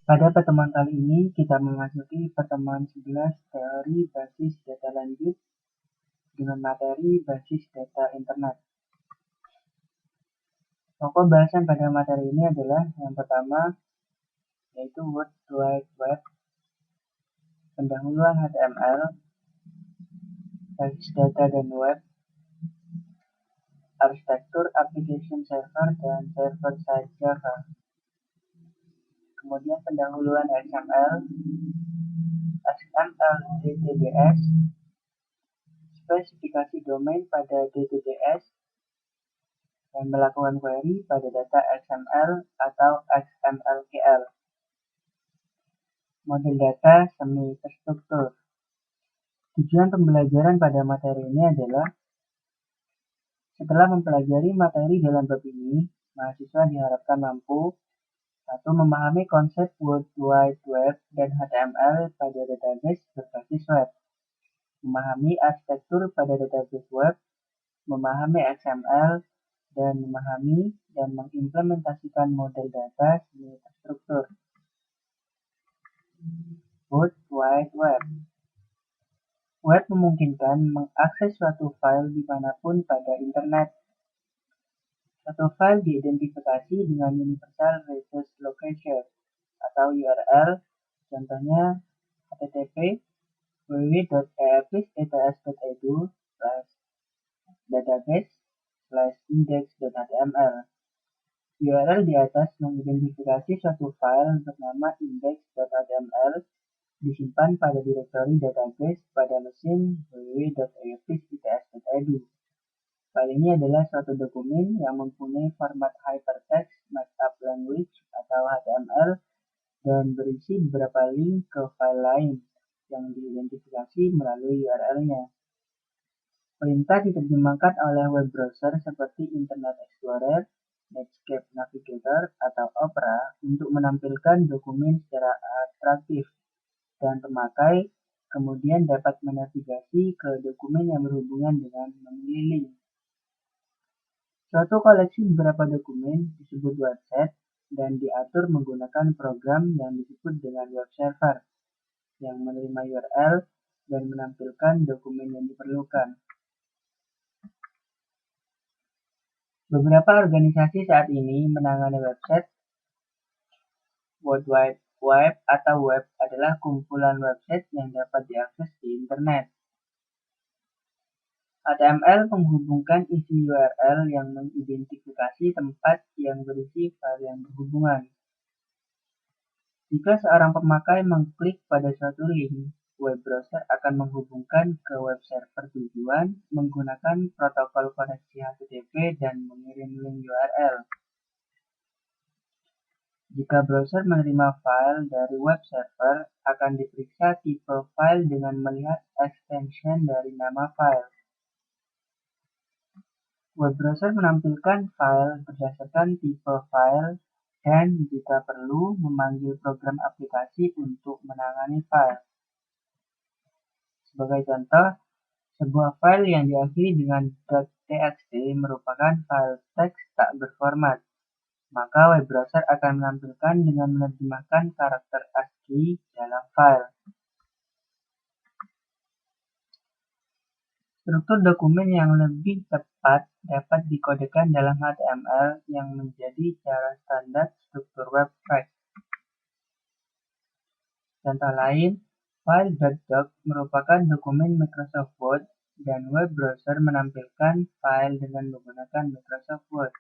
Pada pertemuan kali ini, kita memasuki pertemuan 11 teori basis data lanjut dengan materi basis data internet. Pokok bahasan pada materi ini adalah yang pertama, yaitu World Wide Web, pendahuluan HTML, basis data dan web, arsitektur application server dan server-side Java. Kemudian pendahuluan XML, DTDS, spesifikasi domain pada DTDS, dan melakukan query pada data XML atau XMLKL. Model data semi terstruktur. Tujuan pembelajaran pada materi ini adalah setelah mempelajari materi dalam bab ini, mahasiswa diharapkan mampu 1. Memahami konsep World Wide Web dan HTML pada database berbasis web, memahami arsitektur pada database web, memahami XML, dan memahami dan mengimplementasikan model data semi terstruktur. World Wide Web. Web memungkinkan mengakses suatu file dimanapun pada internet. Suatu file diidentifikasi dengan Universal Resource Location atau URL, contohnya http www.epis.database/index.html. URL di atas mengidentifikasi suatu file bernama index.html disimpan pada direktori database pada mesin www.epis.its.edu. File ini adalah suatu dokumen yang mempunyai format Hypertext Markup Language atau HTML dan berisi beberapa link ke file lain yang diidentifikasi melalui URL-nya. Perintah diterjemahkan oleh web browser seperti Internet Explorer, Netscape Navigator, atau Opera untuk menampilkan dokumen secara atraktif, dan pemakai kemudian dapat menavigasi ke dokumen yang berhubungan dengan memilih link. Suatu koleksi beberapa dokumen disebut website dan diatur menggunakan program yang disebut dengan web server yang menerima URL dan menampilkan dokumen yang diperlukan. Beberapa organisasi saat ini menangani website. World Wide Web atau web adalah kumpulan website yang dapat diakses di internet. HTML menghubungkan isi URL yang mengidentifikasi tempat yang berisi file yang berhubungan. Jika seorang pemakai mengklik pada suatu link, web browser akan menghubungkan ke web server tujuan menggunakan protokol koneksi HTTP dan mengirim link URL. Jika browser menerima file dari web server, akan diperiksa tipe file dengan melihat extension dari nama file. Web browser menampilkan file berdasarkan tipe file dan jika perlu memanggil program aplikasi untuk menangani file. Sebagai contoh, sebuah file yang diakhiri dengan .txt merupakan file teks tak berformat. Maka web browser akan menampilkan dengan menerjemahkan karakter ASCII dalam file. Struktur dokumen yang lebih tepat dapat dikodekan dalam HTML yang menjadi cara standar struktur web page. Contoh lain, file.doc merupakan dokumen Microsoft Word dan web browser menampilkan file dengan menggunakan Microsoft Word.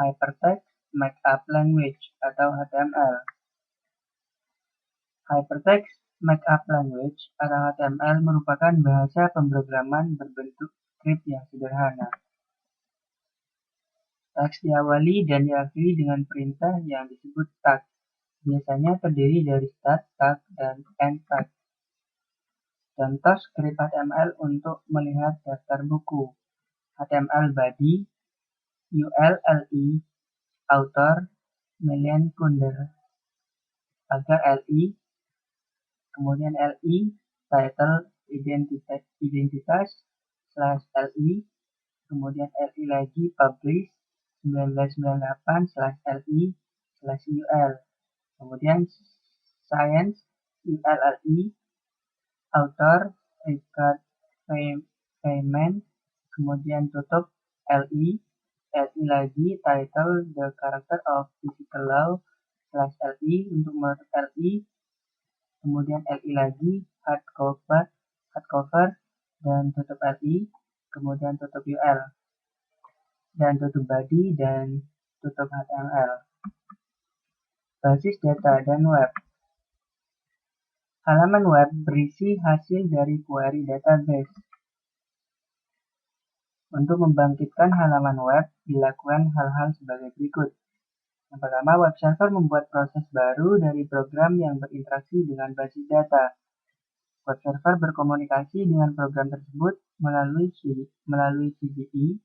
Hypertext Markup Language atau HTML. Hypertext Markup Language atau HTML merupakan bahasa pemrograman berbentuk script yang sederhana. Teks diawali dan diakhiri dengan perintah yang disebut tag. Biasanya terdiri dari start tag dan end tag. Contoh script HTML untuk melihat daftar buku. HTML body, ULLI, author, Melian Kunder, agar LI, kemudian LI, title, identitas, /LI, kemudian LI lagi, publish, 1998/LI/UL. kemudian science, ILLI, author, Richard Feynman, kemudian tutup LI, LI lagi, title, the character of physical law, /LI untuk menutup LI, kemudian LI lagi, hardcover, dan tutup LI, kemudian tutup UL, dan tutup body, dan tutup HTML. Basis data dan web. Halaman web berisi hasil dari query database. Untuk membangkitkan halaman web, dilakukan hal-hal sebagai berikut. Yang pertama, web server membuat proses baru dari program yang berinteraksi dengan basis data. Web server berkomunikasi dengan program tersebut melalui CGI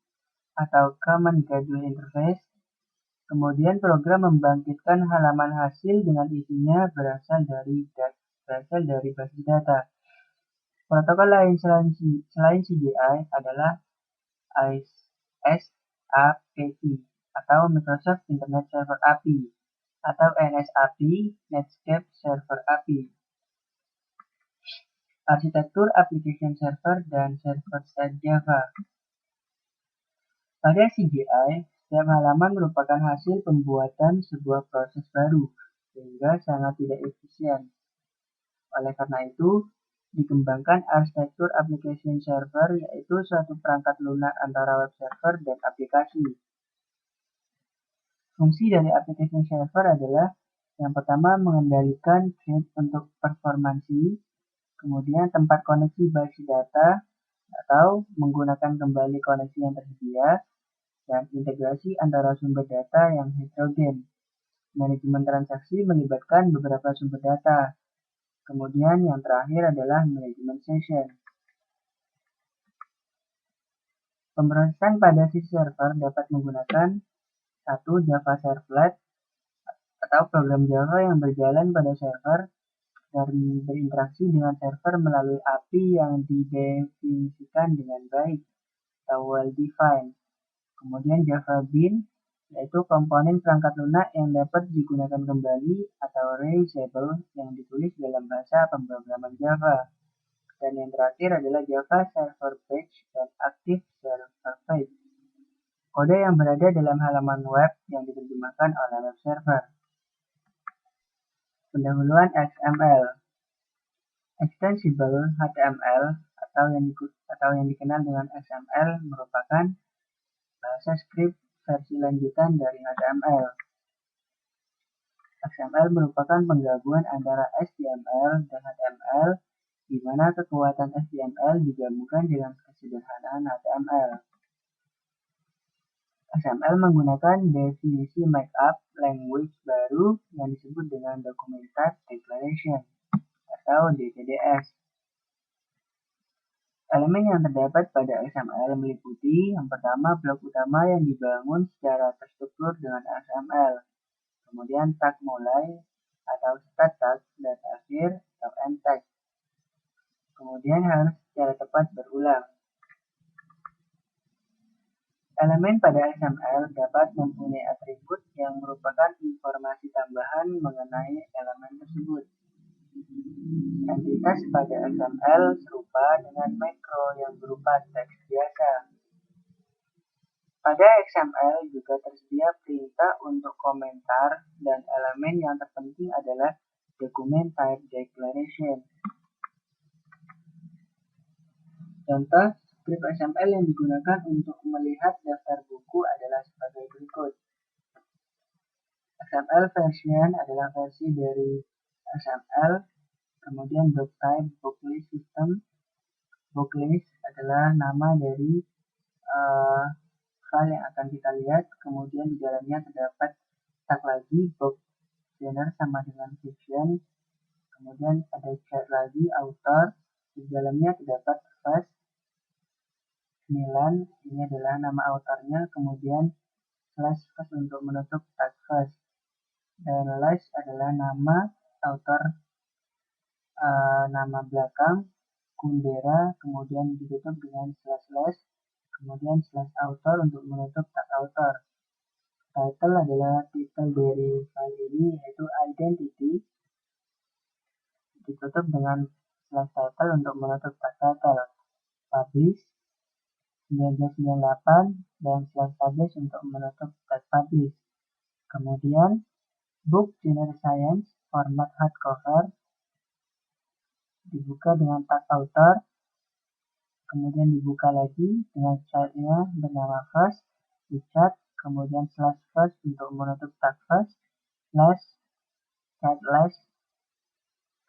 atau Common Gateway Interface. Kemudian program membangkitkan halaman hasil dengan isinya berasal dari basis data. Protokol lain selain CGI adalah SAPI atau Microsoft Internet Server API atau NSAPI, Netscape Server API. Arsitektur application server dan server-side Java. Pada CGI, setiap halaman merupakan hasil pembuatan sebuah proses baru, sehingga sangat tidak efisien. Oleh karena itu, dikembangkan arsitektur application server, yaitu suatu perangkat lunak antara web server dan aplikasi. Fungsi dari application server adalah yang pertama mengendalikan thread untuk performansi, kemudian tempat koneksi basis data atau menggunakan kembali koneksi yang tersedia, dan integrasi antara sumber data yang heterogen. Manajemen transaksi melibatkan beberapa sumber data. Kemudian yang terakhir adalah manajemen session. Pemrosesan pada sisi server dapat menggunakan 1. Java Servlet atau program Java yang berjalan pada server dan berinteraksi dengan server melalui API yang didefinisikan dengan baik atau well-defined. Kemudian Java Bean, yaitu komponen perangkat lunak yang dapat digunakan kembali atau reusable yang ditulis dalam bahasa pemrograman Java. Dan yang terakhir adalah Java Server Page dan Active Server Page. Kode yang berada dalam halaman web yang diterjemahkan oleh web server. Pendahuluan XML. Extensible HTML atau yang dikenal dengan XML merupakan bahasa script versi lanjutan dari HTML. XML merupakan penggabungan antara HTML dan HTML, di mana kekuatan HTML digabungkan dengan kesederhanaan HTML. XML menggunakan definisi markup language baru yang disebut dengan Document Type Declaration atau DTDS. Elemen yang terdapat pada XML meliputi yang pertama blok utama yang dibangun secara terstruktur dengan XML, kemudian tag mulai atau start tag dan akhir atau end tag. Kemudian harus secara tepat berulang. Elemen pada XML dapat mempunyai atribut yang merupakan informasi tambahan mengenai elemen tersebut. Entitas pada XML serupa dengan makro yang berupa teks biasa. Pada XML juga tersedia perintah untuk komentar dan elemen yang terpenting adalah Document Type Declaration. Contoh script XML yang digunakan untuk melihat daftar buku adalah sebagai berikut. XML version adalah versi dari XML, kemudian doctype booklist system. Booklist adalah nama dari file yang akan kita lihat, kemudian di dalamnya terdapat tag lagi, book genre sama dengan fiction, kemudian ada chat lagi, author, di dalamnya terdapat first, 9, ini adalah nama autornya, kemudian slash first untuk menutup tag first, dan last adalah nama author, nama belakang, Kundera, kemudian ditutup dengan slash, kemudian slash author untuk menutup tag author. Title adalah title dari file ini, yaitu identity, ditutup dengan slash title untuk menutup tag title, publish 1998 dan slash publish untuk menutup tag publish. Kemudian book genre science format hardcover dibuka dengan tag author, kemudian dibuka lagi dengan childnya bernama first, dicat, kemudian slash first untuk menutup tag first, slash child last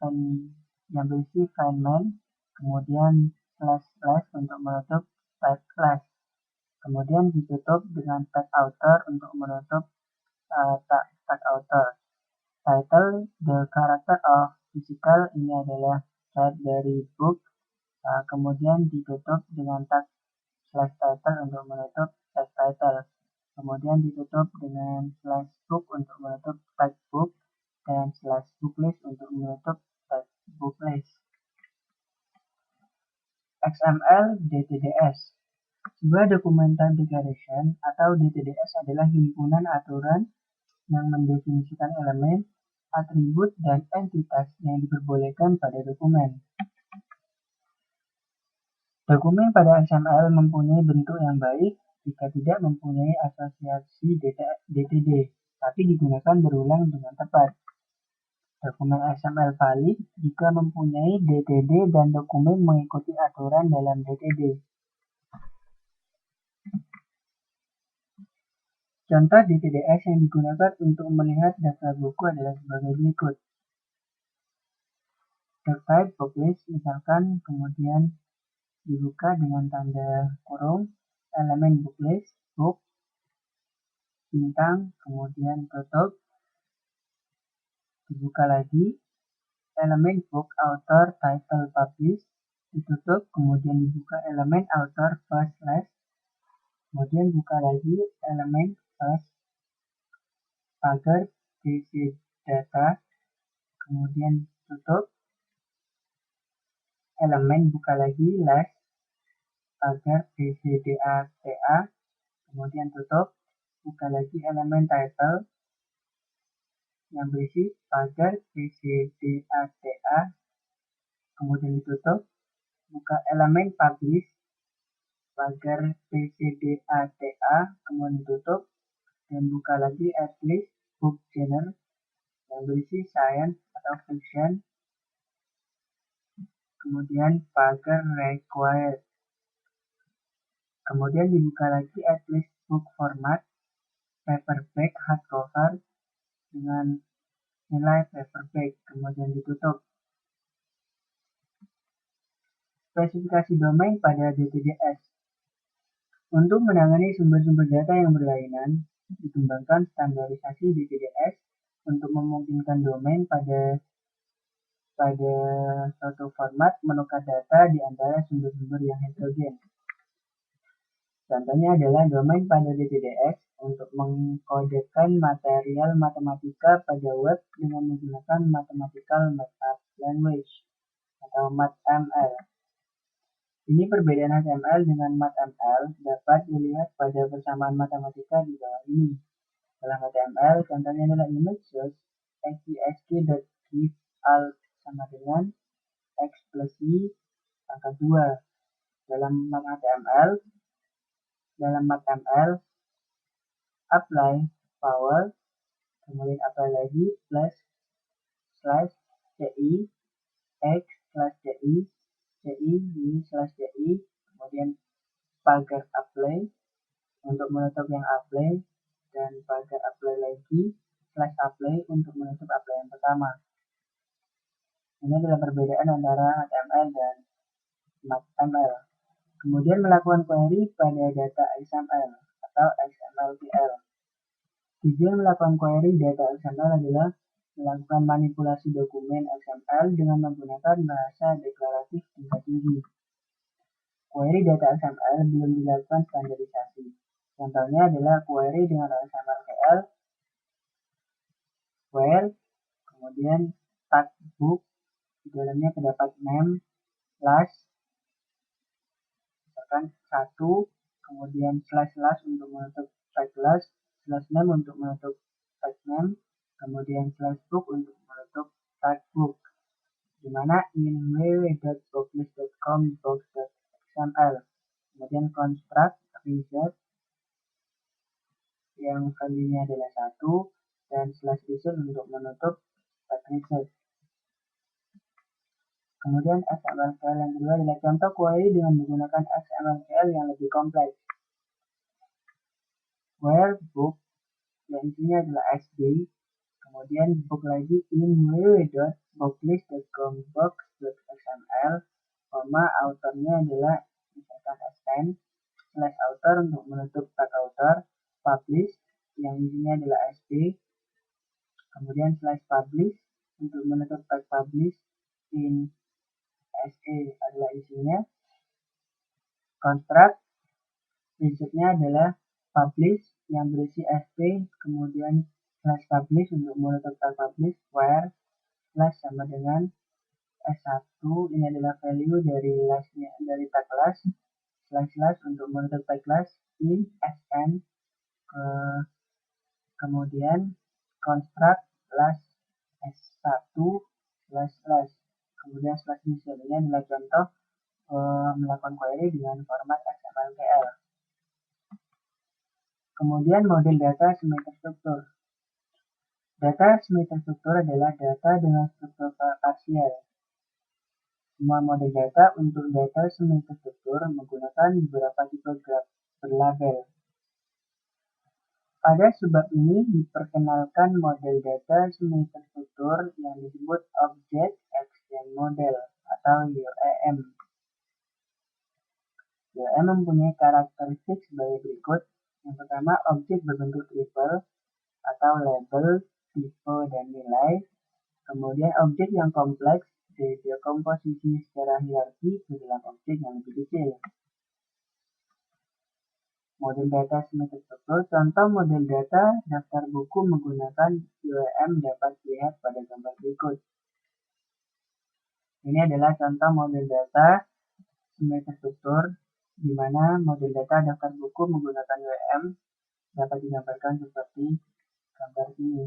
yang berisi Feynman, kemudian slash untuk menutup tag class, kemudian ditutup dengan tag author untuk menutup tag author. Title, the character of physical, ini adalah tag dari book, kemudian ditutup dengan tag slash title untuk menutup tag title, kemudian ditutup dengan slash book untuk menutup tag book, dan slash booklist untuk menutup tag booklist. XML DTDS. Sebuah Document Declaration atau DTDS adalah himpunan aturan yang mendefinisikan elemen, atribut, dan entitas yang diperbolehkan pada dokumen. Dokumen pada XML mempunyai bentuk yang baik jika tidak mempunyai asosiasi DTD, tapi digunakan berulang dengan tepat. Dokumen XML valid jika mempunyai DTD dan dokumen mengikuti aturan dalam DTD. Contoh DTDS yang digunakan untuk melihat daftar buku adalah sebagai berikut. Type booklist misalkan, kemudian dibuka dengan tanda kurung, elemen booklist, book, bintang, kemudian tutup, dibuka lagi, elemen book, author, title, publish, ditutup, kemudian dibuka elemen author, first, last, kemudian buka lagi elemen first, pagar, DC data, kemudian tutup, elemen buka lagi, last, pagar, DCDATA, kemudian tutup, buka lagi elemen title yang berisi pagar DCDATA, kemudian ditutup, buka elemen publish, pagar DCDATA, kemudian ditutup, dan buka lagi list book genre yang berisi science atau fiction, kemudian pagar required, kemudian dibuka lagi list book format paperback hardcover dengan nilai paperback, kemudian ditutup. Spesifikasi domain pada DTDS. Untuk menangani sumber-sumber data yang berlainan, dikembangkan standarisasi DTDS untuk memungkinkan domain pada suatu format menukar data di antara sumber-sumber yang heterogen. Contohnya adalah domain pada DTDS untuk mengkodekan material matematika pada web dengan menggunakan Mathematical Markup Language atau MathML. Ini perbedaan HTML dengan MathML dapat dilihat pada persamaan matematika di bawah ini. Dalam HTML, contohnya adalah image source xysk.give alt sama dengan x plus y pangkat 2. Dalam MathML, apply power, kemudian apply lagi plus slash ci x slash ci y slash ci, kemudian pagar apply untuk menutup yang apply, dan pagar apply lagi slash apply untuk menutup apply yang pertama. Ini adalah perbedaan antara HTML dan MathML. Kemudian melakukan query pada data XML atau XML/PL. Tujuan melakukan query data XML adalah melakukan manipulasi dokumen XML dengan menggunakan bahasa deklaratif tingkat tinggi. Query data XML belum dilakukan standarisasi. Contohnya adalah query dengan XML/PL, where, kemudian tag book, di dalamnya terdapat name, last, misalkan 1, kemudian slash last untuk menutup tag last, slash name untuk menutup tag name, kemudian /book untuk menutup tag book, di mana in www.booklist.com box.xml, kemudian construct reset yang value-nya adalah 1 dan /reset untuk menutup tag reset. Kemudian XML/KL yang kedua adalah contoh query dengan menggunakan XML/KL yang lebih kompleks. Where book yang isinya adalah SD, kemudian book lagi in www.booklist.com box.xml, autornya adalah misalkan SN, /author untuk menutup tag author, publish yang isinya adalah SD, kemudian /publish untuk menutup tag publish, in SE adalah isinya, construct resetnya adalah publish yang berisi SP, kemudian /publish untuk menutup tag publish, where sama dengan S1 ini adalah value dari dari tag class, untuk menutup tag class, in SN, kemudian construct S1 kemudian /reset. Ini adalah contoh melakukan query dengan format XML/KL. Kemudian model data semi-terstruktur. Data semi-terstruktur adalah data dengan struktur parsial. Semua model data untuk data semi-terstruktur menggunakan beberapa tipe graf berlabel. Pada sebab ini diperkenalkan model data semi-terstruktur yang disebut Object Extended Model atau OEM. OEM mempunyai karakteristik sebagai berikut. Yang pertama, objek berbentuk triple atau label, tipe, dan nilai. Kemudian objek yang kompleks dikomposisi secara hierarki ke dalam objek yang lebih kecil. Model data semi-terstruktur. Contoh model data daftar buku menggunakan OEM dapat dilihat pada gambar berikut. Ini adalah contoh model data semi-terstruktur di mana model data daftar buku menggunakan OEM dapat digambarkan seperti gambar ini.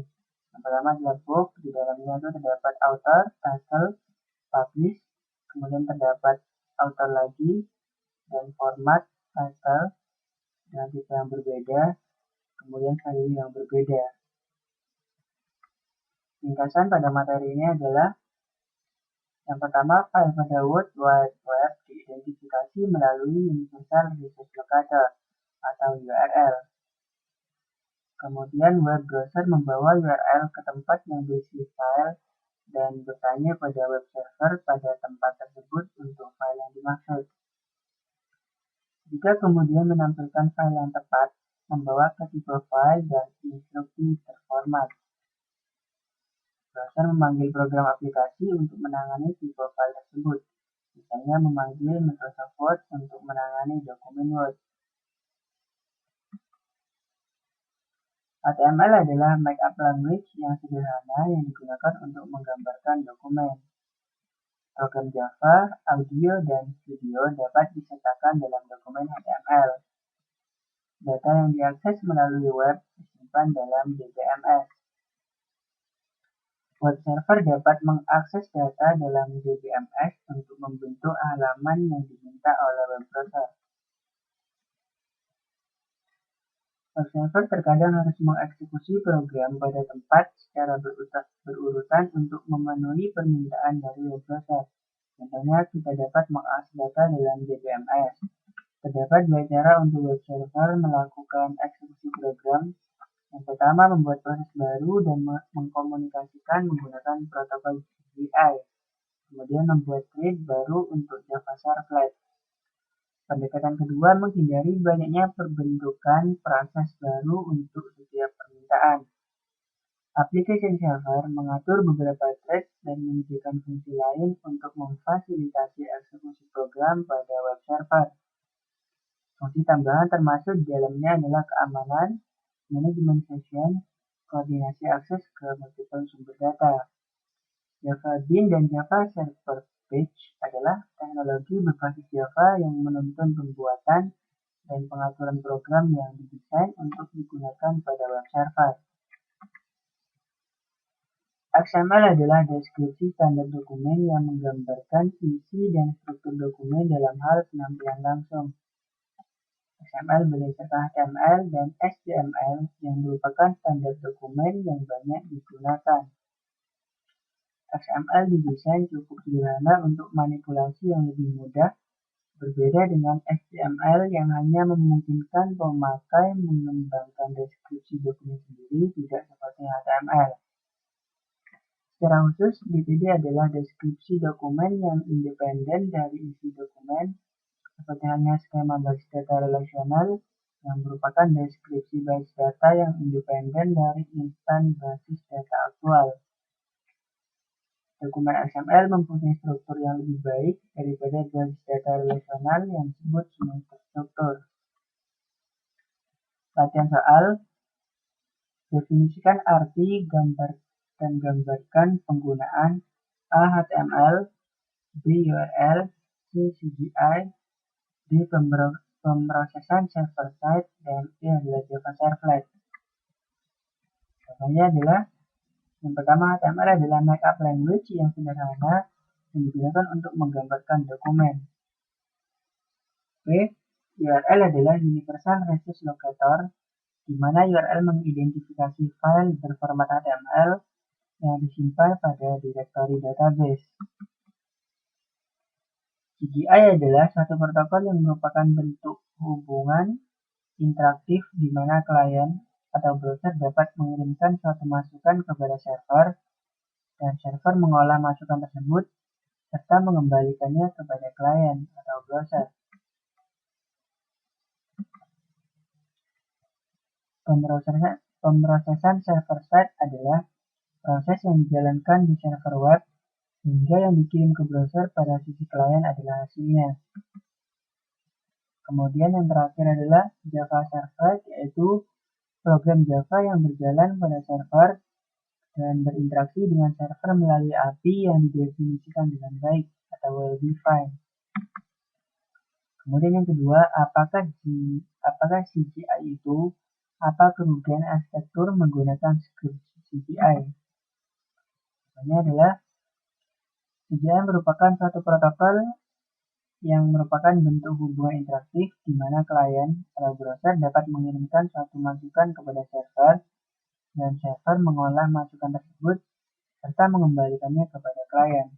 Yang pertama adalah book, di dalamnya itu terdapat author, title, publish, kemudian terdapat author lagi, dan format title dengan tipe yang berbeda, kemudian value yang berbeda. Ringkasan pada materi ini adalah yang pertama, file pada World Wide Web diidentifikasi melalui Universal Resource Locator atau URL. Kemudian web browser membawa URL ke tempat yang berisi file dan bertanya pada web server pada tempat tersebut untuk file yang dimaksud. Jika kemudian menampilkan file yang tepat, membawa ke tipe file dan instruksi terformat. Browser memanggil program aplikasi untuk menangani tipe file tersebut. Misalnya memanggil Microsoft Word untuk menangani dokumen Word. HTML adalah markup language yang sederhana yang digunakan untuk menggambarkan dokumen. Program Java, audio, dan video dapat disertakan dalam dokumen HTML. Data yang diakses melalui web disimpan dalam DBMS. Web server dapat mengakses data dalam DBMS untuk membentuk halaman yang diminta oleh web browser. Web server terkadang harus mengeksekusi program pada tempat secara berurutan untuk memenuhi permintaan dari web browser. Contohnya, kita dapat mengakses data dalam DBMS. Terdapat dua cara untuk web server melakukan eksekusi program. Yang pertama, membuat proses baru dan mengkomunikasikan menggunakan protokol GPI. Kemudian membuat thread baru untuk Java Servlet. Pendekatan kedua menghindari banyaknya perbentukan proses baru untuk setiap permintaan. Application server mengatur beberapa thread dan menyediakan fungsi lain untuk memfasilitasi eksekusi program pada web server. Fungsi tambahan termasuk di dalamnya adalah keamanan, manajemen session, koordinasi akses ke multiple sumber data. Java Bean dan Java Server Page adalah teknologi berbasis Java yang menuntun pembuatan dan pengaturan program yang didesain untuk digunakan pada web server. XML adalah deskripsi standar dokumen yang menggambarkan isi dan struktur dokumen dalam hal penampilan langsung. XML berdasarkan HTML dan HTML yang merupakan standar dokumen yang banyak digunakan. XML didesain cukup sederhana untuk manipulasi yang lebih mudah, berbeda dengan HTML yang hanya memungkinkan pemakai mengembangkan deskripsi dokumen sendiri, tidak seperti HTML. Secara khusus, DTD adalah deskripsi dokumen yang independen dari isi dokumen, seperti hanya skema basis data relasional yang merupakan deskripsi basis data yang independen dari instan basis data aktual. Dokumen XML mempunyai struktur yang lebih baik daripada basis data relasional yang disebut semi terstruktur. Latihan soal: definisikan arti dan gambarkan penggunaan A. HTML, B. URL, C. CGI, D. Pemrosesan server-side, dan E adalah Java Servlet. Contohnya adalah yang pertama, HTML adalah markup language yang sederhana yang digunakan untuk menggambarkan dokumen. B. URL adalah Universal Resource Locator, di mana URL mengidentifikasi file berformat HTML yang disimpan pada direktori database. CGI adalah suatu protokol yang merupakan bentuk hubungan interaktif di mana klien atau browser dapat mengirimkan suatu masukan kepada server, dan server mengolah masukan tersebut serta mengembalikannya kepada klien atau browser. Pemrosesan server-side adalah proses yang dijalankan di server web hingga yang dikirim ke browser pada sisi klien adalah hasilnya. Kemudian yang terakhir adalah Java Servlet, yaitu program Java yang berjalan pada server dan berinteraksi dengan server melalui API yang didefinisikan dengan baik atau well-defined. Kemudian yang kedua, apakah CGI itu? Apa kerugian arsitektur menggunakan script CGI? Jawabannya adalah CGI merupakan suatu protokol yang merupakan bentuk hubungan interaktif di mana klien atau browser dapat mengirimkan suatu masukan kepada server, dan server mengolah masukan tersebut serta mengembalikannya kepada klien.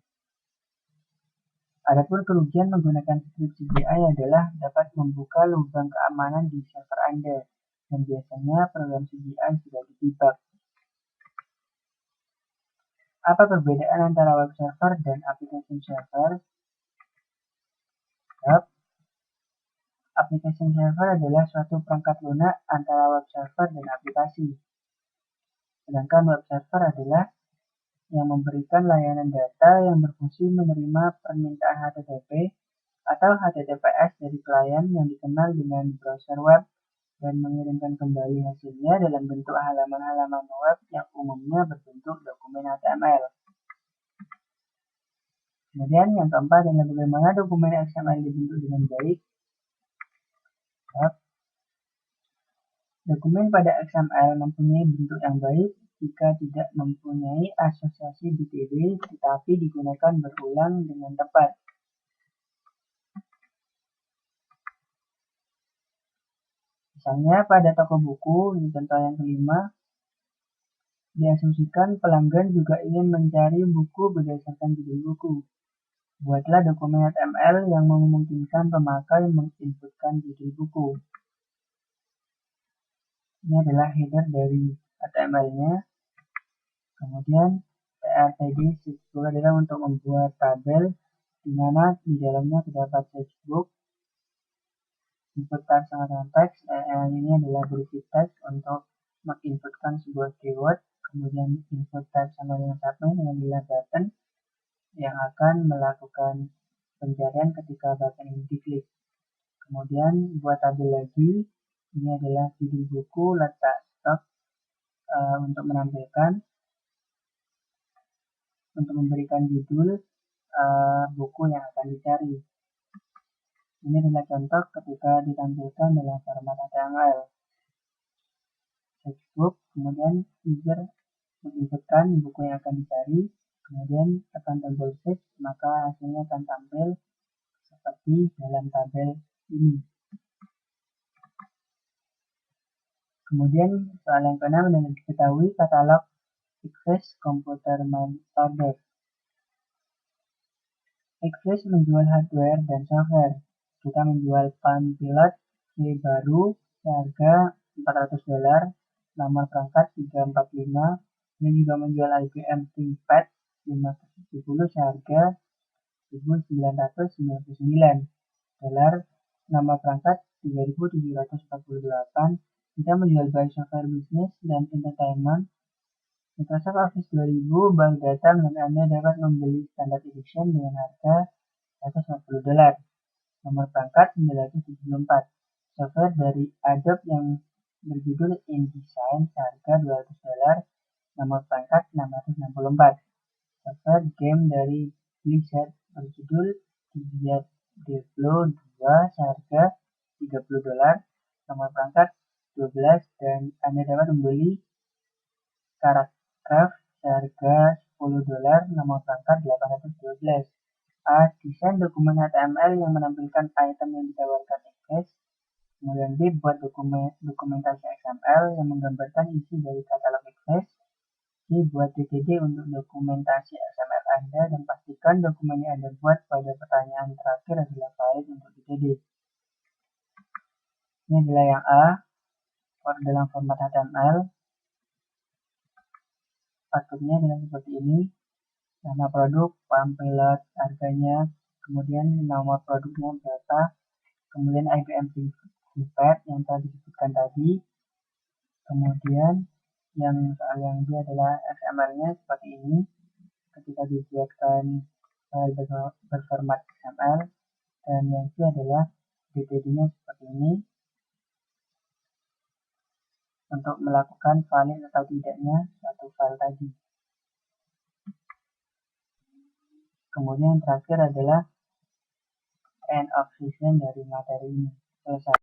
Adapun kerugian menggunakan script CGI adalah dapat membuka lubang keamanan di server Anda, dan biasanya program CGI sudah di-debug. Apa perbedaan antara web server dan application server? Application server adalah suatu perangkat lunak antara web server dan aplikasi. Sedangkan web server adalah yang memberikan layanan data yang berfungsi menerima permintaan HTTP atau HTTPS dari klien yang dikenal dengan browser web dan mengirimkan kembali hasilnya dalam bentuk halaman-halaman web yang umumnya berbentuk dokumen HTML. Kemudian yang keempat adalah bagaimana dokumen XML dibentuk dengan baik. Dokumen pada XML mempunyai bentuk yang baik jika tidak mempunyai asosiasi DTD tetapi digunakan berulang dengan tepat. Misalnya pada toko buku, ini contoh yang kelima, diasumsikan pelanggan juga ingin mencari buku berdasarkan judul buku. Buatlah dokumen HTML yang memungkinkan pemakai menginputkan judul buku. Ini adalah header dari HTML-nya. Kemudian TRTD Searchbook adalah untuk membuat tabel di mana di dalamnya terdapat searchbook. Input type sama dengan teks. Ini adalah berisi teks untuk menginputkan sebuah keyword. Kemudian input type sama dengan submit, yang adalah button yang akan melakukan pencarian ketika button ini diklik. Kemudian buat tabel lagi. Ini adalah judul buku, letak stok untuk menampilkan, untuk memberikan judul buku yang akan dicari. Ini adalah contoh ketika ditampilkan dalam format HTML. Searchbook, kemudian user menginputkan menentukan buku yang akan dicari, kemudian tekan tombol search, maka hasilnya akan tampil seperti dalam tabel ini. Kemudian soal yang keenam adalah diketahui katalog Access Computer Order. Access menjual hardware dan software. Kita menjual Palm Pilot C baru seharga $400, nomor perangkat 345. Ini juga menjual IBM ThinkPad 570 seharga $1.999, nomor perangkat 3.748. Kita menjual by software business dan entertainment. Microsoft Office 2000 bank data dan Anda dapat membeli standard edition dengan harga $150, nomor perangkat 974. Software dari Adobe yang berjudul InDesign seharga $200, nomor perangkat 664. Software game dari Blizzard berjudul Diablo 2 seharga $30, nomor perangkat 12, dan Anda dapat membeli Craft seharga $10, nomor perangkat 812. A. Desain dokumen HTML yang menampilkan item yang ditawarkan Access. Kemudian B. Buat dokumentasi XML yang menggambarkan isi dari katalog Access. C. Buat DTD untuk dokumentasi XML Anda dan pastikan dokumen yang Anda buat pada pertanyaan terakhir adalah valid untuk DTD. Ini adalah yang A, dalam format HTML. Strukturnya adalah seperti ini. Nama produk, Palm Pilot, harganya, kemudian nomor produknya berapa, kemudian IBM ThinkPad yang telah disebutkan tadi, kemudian yang soal yang B adalah XML-nya seperti ini. Ketika dibuatkan file berformat XML, dan yang C adalah DTD-nya seperti ini untuk melakukan valid atau tidaknya satu file tadi. Kemudian yang terakhir adalah end of session dari materi ini. Selesai.